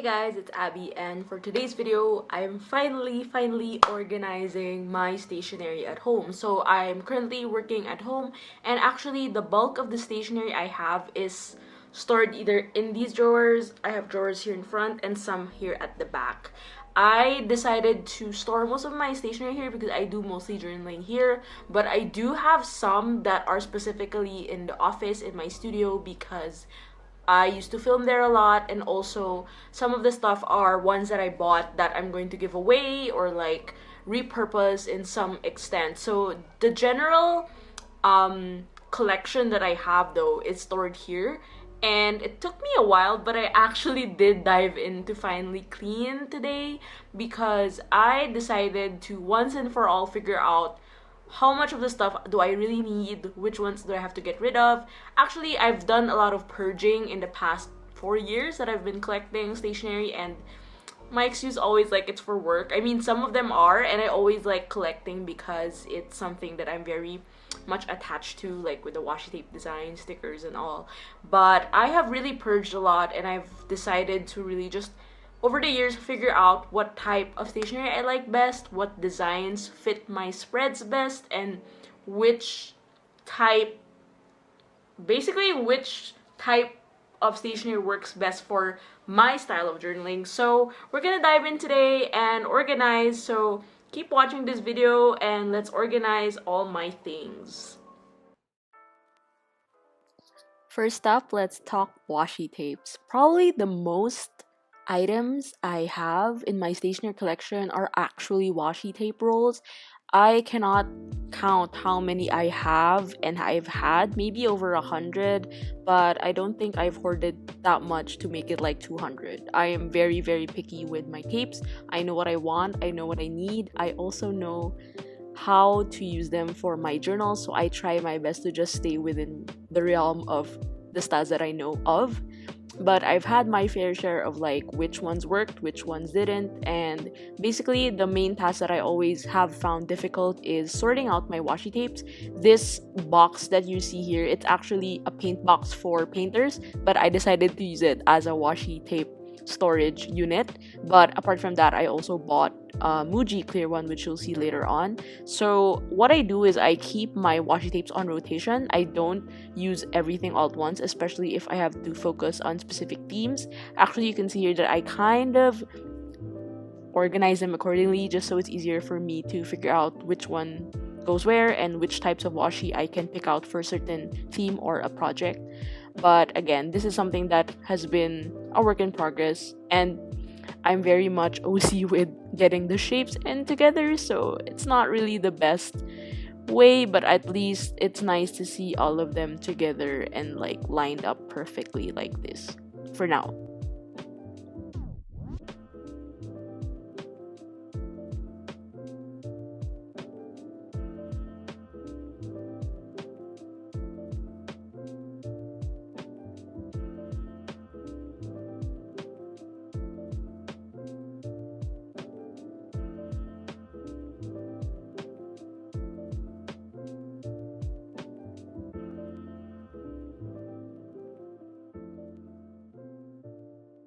Hey guys, it's Abby, and for today's video, I'm finally organizing my stationery at home. So I'm currently working at home, and actually the bulk of the stationery I have is stored either in these drawers. I have drawers here in front and some here at the back. I decided to store most of my stationery here because I do mostly journaling here, but I do have some that are specifically in the office in my studio because I used to film there a lot, and also some of the stuff are ones that I bought that I'm going to give away or like repurpose in some extent. So the general collection that I have though is stored here, and it took me a while, but I actually did dive in to finally clean today because I decided to once and for all figure out how much of the stuff do I really need, which ones do I have to get rid of. Actually, I've done a lot of purging in the past 4 years that I've been collecting stationery, and my excuse always like it's for work. I mean, some of them are, and I always like collecting because it's something that I'm very much attached to, like with the washi tape design, stickers, and all. But I have really purged a lot, and I've decided to really just over the years figure out what type of stationery I like best, what designs fit my spreads best, and which type which type of stationery works best for my style of journaling. So we're gonna dive in today and organize, so keep watching this video and let's organize all my things. First up, let's talk washi tapes. Probably the most items I have in my stationery collection are actually washi tape rolls. I cannot count how many I have, and I've had maybe over 100, but I don't think I've hoarded that much to make it like 200. I am very picky with my tapes. I know what I want, I know what I need. I also know how to use them for my journal, so I try my best to just stay within the realm of the styles that I know of. But I've had my fair share of like which ones worked, which ones didn't, and basically the main task that I always have found difficult is sorting out my washi tapes. This box that you see here, it's actually a paint box for painters, but I decided to use it as a washi tape storage unit. But apart from that, I also bought a Muji clear one, which you'll see later on. So what I do is I keep my washi tapes on rotation. I don't use everything all at once, especially if I have to focus on specific themes. Actually, you can see here that I kind of organize them accordingly just so it's easier for me to figure out which one goes where and which types of washi I can pick out for a certain theme or a project. But again, this is something that has been a work in progress, and I'm very much OC with getting the shapes in together, so it's not really the best way, but at least it's nice to see all of them together and like lined up perfectly like this for now.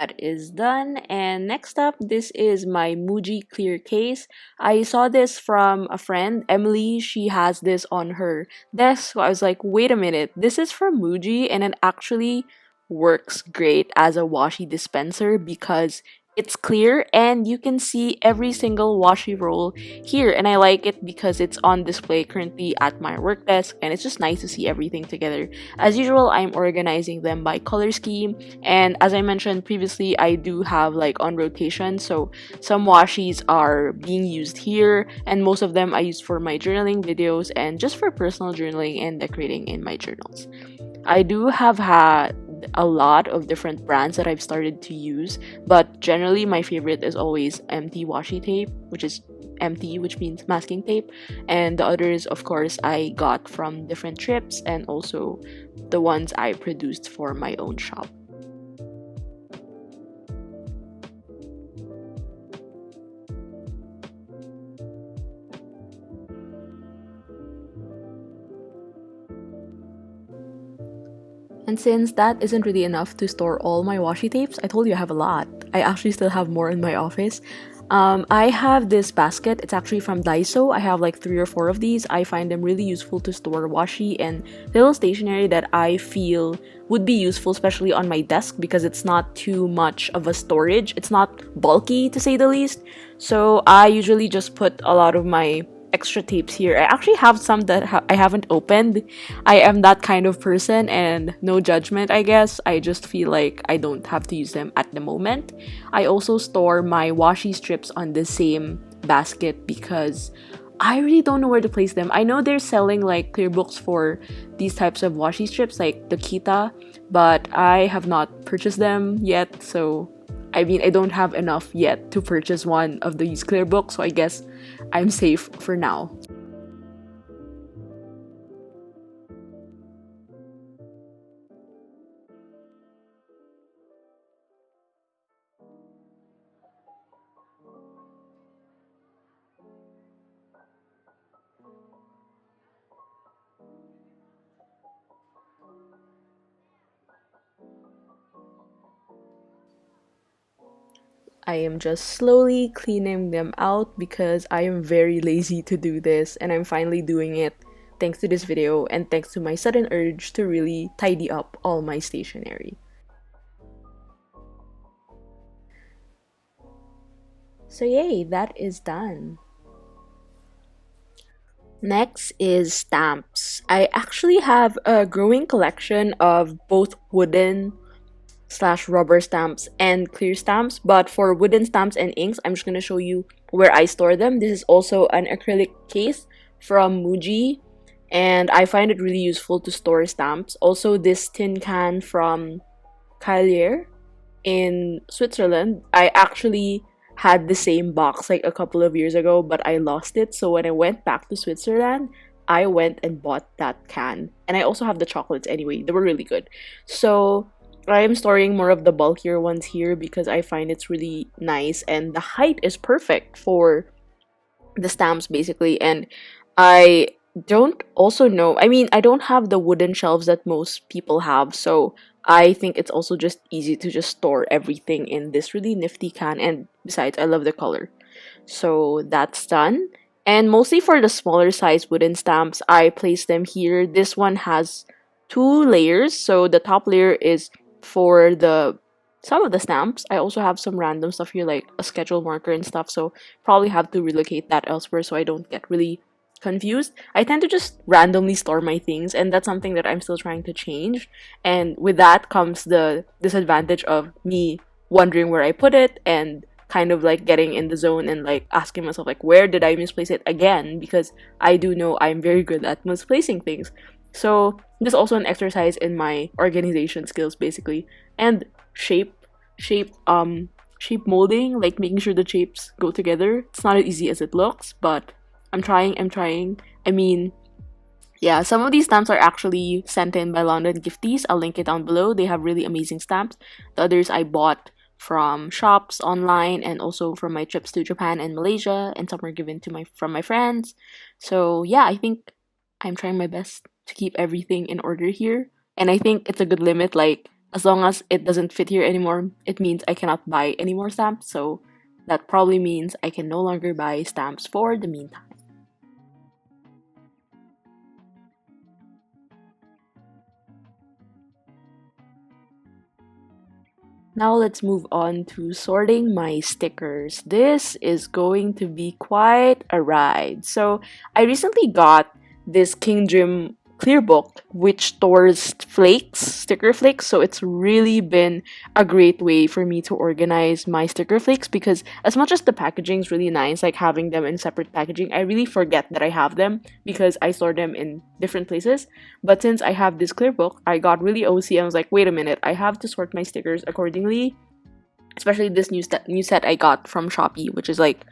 That is done, and next up, this is my Muji clear case. I saw this from a friend, Emily. She has this on her desk, so I was like, wait a minute, this is from Muji, and it actually works great as a washi dispenser because it's clear and you can see every single washi roll here, and I like it because it's on display currently at my work desk, and it's just nice to see everything together. As usual, I'm organizing them by color scheme, and as I mentioned previously, I do have like on rotation, so some washis are being used here, and most of them I use for my journaling videos and just for personal journaling and decorating in my journals. I do have had a lot of different brands that I've started to use, but generally my favorite is always empty washi tape, which is empty, which means masking tape, and the others, of course, I got from different trips and also the ones I produced for my own shop. And since that isn't really enough to store all my washi tapes, I told you I have a lot. I actually still have more in my office. I have this basket. It's actually from Daiso. I have like 3 or 4 of these. I find them really useful to store washi and little stationery that I feel would be useful, especially on my desk, because it's not too much of a storage. It's not bulky, to say the least. So I usually just put a lot of my extra tapes here. I actually have some that I haven't opened. I am that kind of person, and no judgment, I guess. I just feel like I don't have to use them at the moment. I also store my washi strips on the same basket because I really don't know where to place them. I know they're selling like clear books for these types of washi strips, like the Kita, but I have not purchased them yet, so I mean, I don't have enough yet to purchase one of these clear books, so I guess I'm safe for now. I am just slowly cleaning them out because I am very lazy to do this, and I'm finally doing it thanks to this video and thanks to my sudden urge to really tidy up all my stationery. So yay, that is done. Next is stamps. I actually have a growing collection of both wooden slash rubber stamps and clear stamps, but for wooden stamps and inks, I'm just going to show you where I store them. This is also an acrylic case from Muji, and I find it really useful to store stamps. Also, this tin can from Kylier in Switzerland. I actually had the same box like a couple of years ago, but I lost it. So when I went back to Switzerland, I went and bought that can. And I also have the chocolates anyway. They were really good. So I am storing more of the bulkier ones here because I find it's really nice, and the height is perfect for the stamps basically. And I don't also know, I mean, I don't have the wooden shelves that most people have, so I think it's also just easy to just store everything in this really nifty can, and besides, I love the color. So that's done. And mostly for the smaller size wooden stamps, I place them here. This one has 2 layers, so the top layer is for the some of the stamps. I also have some random stuff here like a schedule marker and stuff, so probably have to relocate that elsewhere so I don't get really confused. I tend to just randomly store my things, and that's something that I'm still trying to change. And with that comes the disadvantage of me wondering where I put it and kind of like getting in the zone and like asking myself like, where did I misplace it again, because I do know I'm very good at misplacing things. So this is also an exercise in my organization skills basically. And shape shape shape molding, like making sure the shapes go together. It's not as easy as it looks, but I'm trying. I mean, yeah, some of these stamps are actually sent in by London Gifties. I'll link it down below. They have really amazing stamps. The others I bought from shops online, and also from my trips to Japan and Malaysia, and some were given to my from my friends. So yeah, I think I'm trying my best to keep everything in order here. And I think it's a good limit, like as long as it doesn't fit here anymore, it means I cannot buy any more stamps. So that probably means I can no longer buy stamps for the meantime. Now let's move on to sorting my stickers. This is going to be quite a ride. So I recently got this King Jim clear book which stores flakes, sticker flakes. So it's really been a great way for me to organize my sticker flakes, because as much as the packaging is really nice, like having them in separate packaging, I really forget that I have them because I store them in different places. But since I have this clear book, I got really OC. I was like, wait a minute, I have to sort my stickers accordingly. Especially this new set I got from Shopee, which is like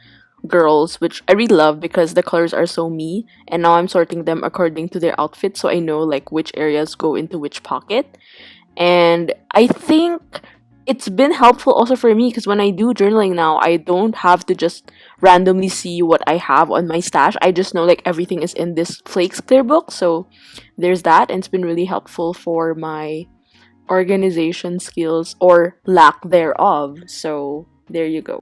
girls, which I really love because the colors are so me. And now I'm sorting them according to their outfit, so I know like which areas go into which pocket. And I think it's been helpful also for me because when I do journaling now, I don't have to just randomly see what I have on my stash. I just know like everything is in this Flakes clear book. So there's that, and it's been really helpful for my organization skills or lack thereof. So there you go.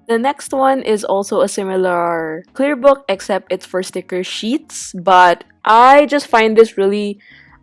The next one is also a similar clear book, except it's for sticker sheets. But I just find this really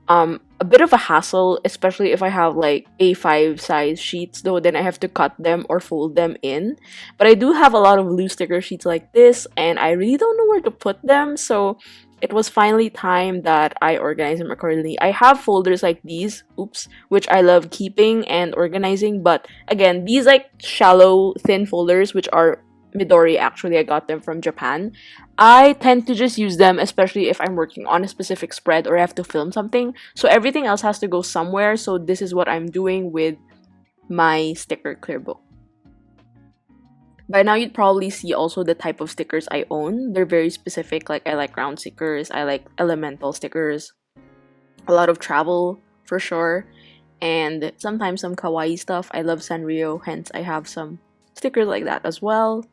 a bit of a hassle, especially if I have like A5 size sheets, though then I have to cut them or fold them in. But I do have a lot of loose sticker sheets like this, and I really don't know where to put them, so it was finally time that I organize them accordingly. I have folders like these, oops, which I love keeping and organizing, but again, these like shallow, thin folders, which are Midori, actually, I got them from Japan. I tend to just use them, especially if I'm working on a specific spread or I have to film something. So everything else has to go somewhere. So this is what I'm doing with my sticker clear book. By now, you'd probably see also the type of stickers I own. They're very specific. Like, I like round stickers, I like elemental stickers, a lot of travel for sure, and sometimes some kawaii stuff. I love Sanrio, hence I have some stickers like that as well.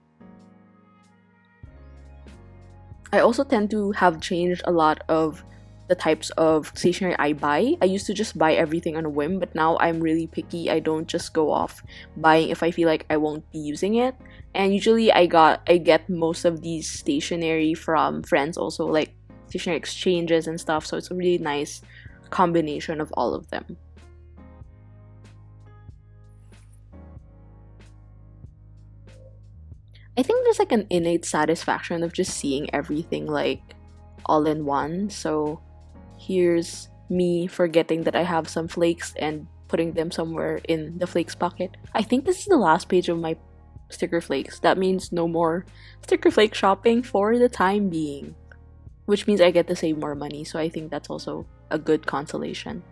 I also tend to have changed a lot of the types of stationery I buy. I used to just buy everything on a whim, but now I'm really picky. I don't just go off buying if I feel like I won't be using it. And usually I get most of these stationery from friends also, like stationery exchanges and stuff, so it's a really nice combination of all of them. I think there's like an innate satisfaction of just seeing everything like all in one. So here's me forgetting that I have some flakes and putting them somewhere in the flakes bucket. I think this is the last page of my sticker flakes. That means no more sticker flake shopping for the time being, which means I get to save more money. So I think that's also a good consolation.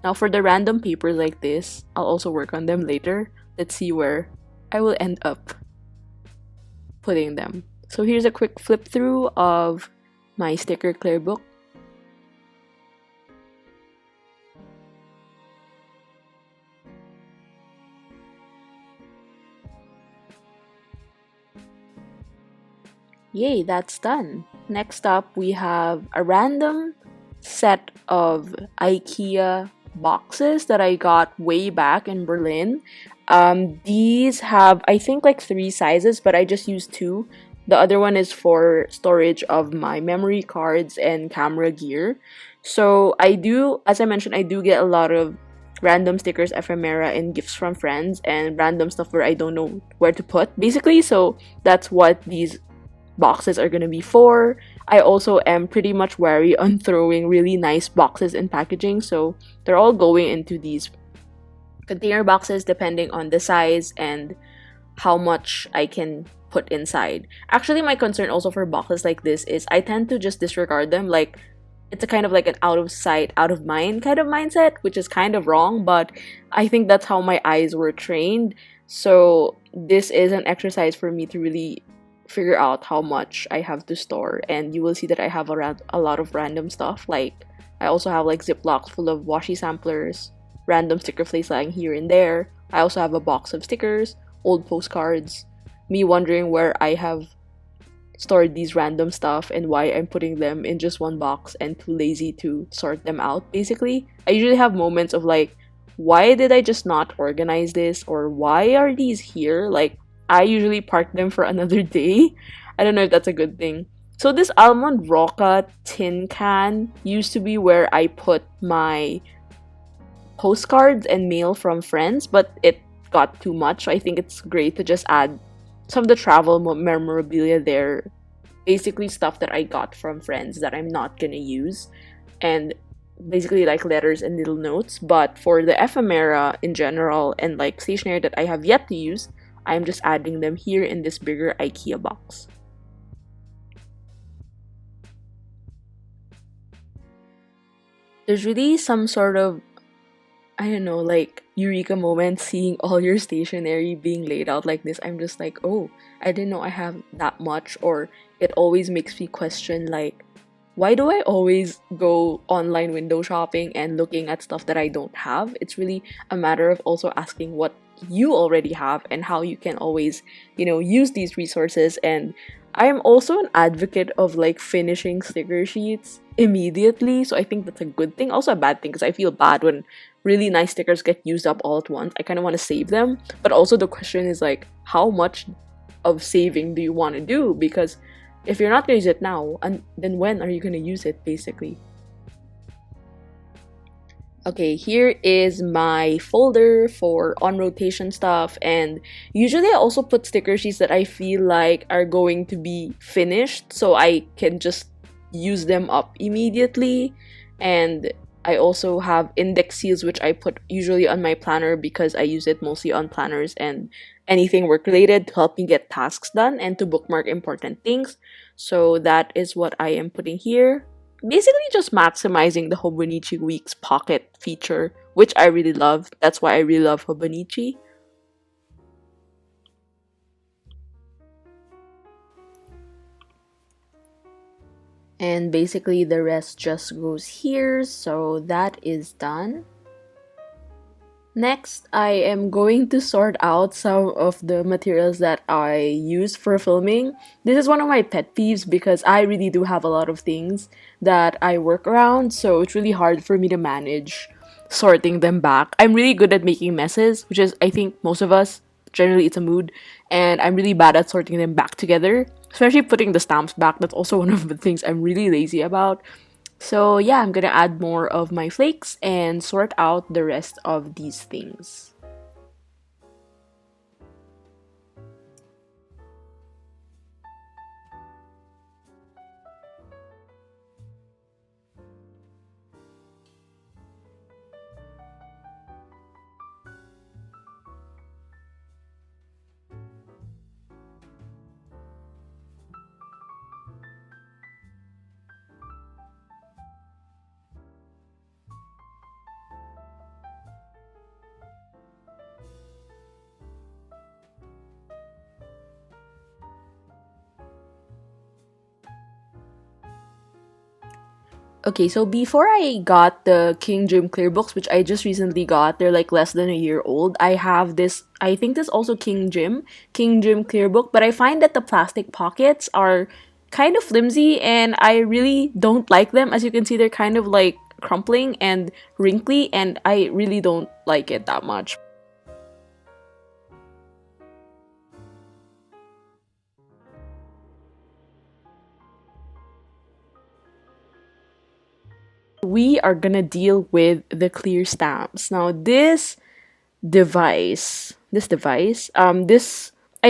Now for the random papers like this, I'll also work on them later. Let's see where I will end up putting them. So here's a quick flip through of my sticker clear book. Yay, that's done. Next up, we have a random set of IKEA boxes that I got way back in Berlin. These have, I think, like 3 sizes, but I just used 2. The other one is for storage of my memory cards and camera gear. So I do, as I mentioned, I do get a lot of random stickers, ephemera, and gifts from friends, and random stuff where I don't know where to put, basically. So that's what these boxes are going to be for. I also am pretty much wary on throwing really nice boxes in packaging, so they're all going into these container boxes depending on the size and how much I can put inside. Actually, my concern also for boxes like this is I tend to just disregard them. Like, it's a kind of like an out of sight, out of mind kind of mindset, which is kind of wrong, but I think that's how my eyes were trained. So this is an exercise for me to really figure out how much I have to store, and you will see that I have a lot of random stuff. Like, I also have like ziplocs full of washi samplers, random sticker flakes lying here and there. I also have a box of stickers, old postcards, me wondering where I have stored these random stuff and why I'm putting them in just one box and too lazy to sort them out. Basically, I usually have moments of like, why did I just not organize this, or why are these here? Like, I usually park them for another day. I don't know if that's a good thing. So this almond roca tin can used to be where I put my postcards and mail from friends, but it got too much. So I think it's great to just add some of the travel memorabilia there. Basically stuff that I got from friends that I'm not gonna use. And basically like letters and little notes. But for the ephemera in general and like stationery that I have yet to use, I'm just adding them here in this bigger IKEA box. There's really some sort of I don't know, like eureka moment seeing all your stationery being laid out like this. I'm just like, oh, I didn't know I have that much. Or it always makes me question, like, why do I always go online window shopping and looking at stuff that I don't have? It's really a matter of also asking what you already have and how you can always, use these resources. And I am also an advocate of like finishing sticker sheets immediately. So I think that's a good thing. Also a bad thing because I feel bad when really nice stickers get used up all at once. I kind of want to save them. But also the question is like, how much of saving do you want to do? Because if you're not going to use it now, and then when are you going to use it, basically? Okay, here is my folder for on rotation stuff, and usually I also put sticker sheets that I feel like are going to be finished so I can just use them up immediately. And I also have index seals which I put usually on my planner because I use it mostly on planners and anything work related to help me get tasks done and to bookmark important things. So that is what I am putting here. Basically just maximizing the Hobonichi Weeks pocket feature, which I really love. That's why I really love Hobonichi. And basically the rest just goes here, so that is done. Next, I am going to sort out some of the materials that I use for filming. This is one of my pet peeves because I really do have a lot of things that I work around, so it's really hard for me to manage sorting them back. I'm really good at making messes, which is, I think, most of us. Generally, it's a mood, and I'm really bad at sorting them back together, especially putting the stamps back. That's also one of the things I'm really lazy about. So yeah, I'm gonna add more of my flakes and sort out the rest of these things. Okay, so before I got the King Jim clear books, which I just recently got, they're like less than a year old. I have this, I think this also King Jim clear book, but I find that the plastic pockets are kind of flimsy and I really don't like them. As you can see, they're kind of like crumpling and wrinkly, and I really don't like it that much. We are gonna deal with the clear stamps. Now this I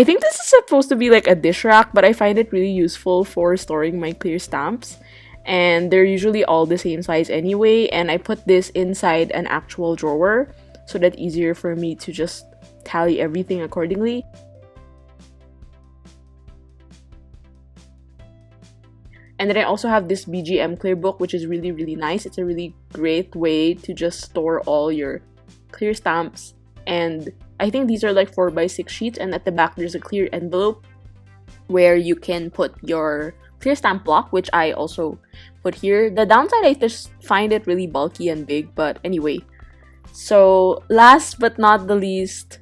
think this is supposed to be like a dish rack, but I find it really useful for storing my clear stamps. And they're usually all the same size anyway, and I put this inside an actual drawer so that easier for me to just tally everything accordingly. And then I also have this BGM clear book, which is really, really nice. It's a really great way to just store all your clear stamps. And I think these are like 4x6 sheets, and at the back there's a clear envelope where you can put your clear stamp block, which I also put here. The downside, I just find it really bulky and big, but anyway. So last but not the least,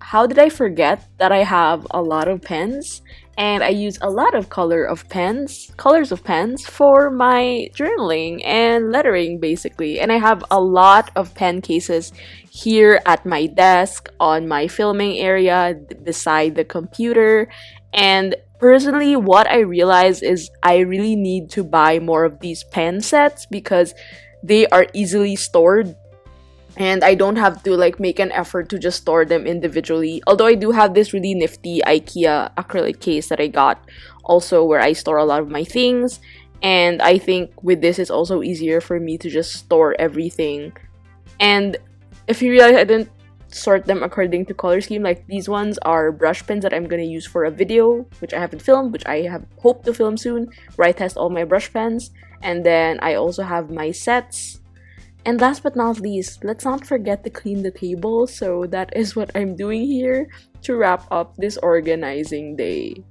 how did I forget that I have a lot of pens? And I use a lot of colors of pens for my journaling and lettering basically. And I have a lot of pen cases here at my desk, on my filming area, beside the computer. And personally, what I realize is I really need to buy more of these pen sets because they are easily stored and I don't have to like make an effort to just store them individually. Although I do have this really nifty IKEA acrylic case that I got also where I store a lot of my things, and I think with this it's also easier for me to just store everything. And if you realize I didn't sort them according to color scheme, like these ones are brush pens that I'm gonna use for a video which I haven't filmed, which I have hoped to film soon, where I test all my brush pens. And then I also have my sets. And last but not least, let's not forget to clean the table, so that is what I'm doing here to wrap up this organizing day.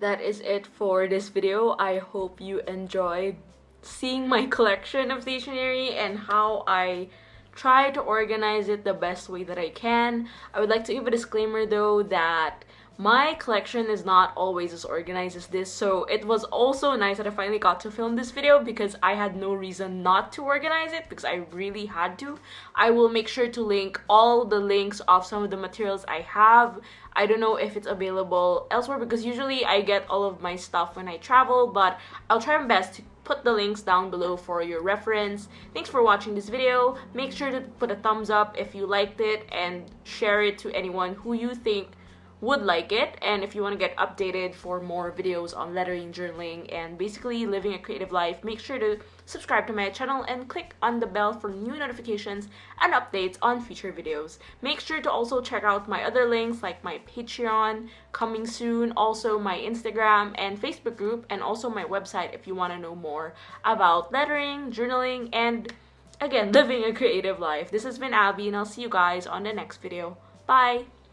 That is it for this video. I hope you enjoyed seeing my collection of stationery and how I try to organize it the best way that I can. I would like to give a disclaimer though that my collection is not always as organized as this, so it was also nice that I finally got to film this video because I had no reason not to organize it because I really had to. I will make sure to link all the links of some of the materials I have. I don't know if it's available elsewhere because usually I get all of my stuff when I travel, but I'll try my best to put the links down below for your reference. Thanks for watching this video. Make sure to put a thumbs up if you liked it and share it to anyone who you think would like it. And if you want to get updated for more videos on lettering, journaling, and basically living a creative life, make sure to subscribe to my channel and click on the bell for new notifications and updates on future videos. Make sure to also check out my other links like my Patreon coming soon, also my Instagram and Facebook group, and also my website if you want to know more about lettering, journaling, and again, living a creative life. This has been Abby, and I'll see you guys on the next video. Bye!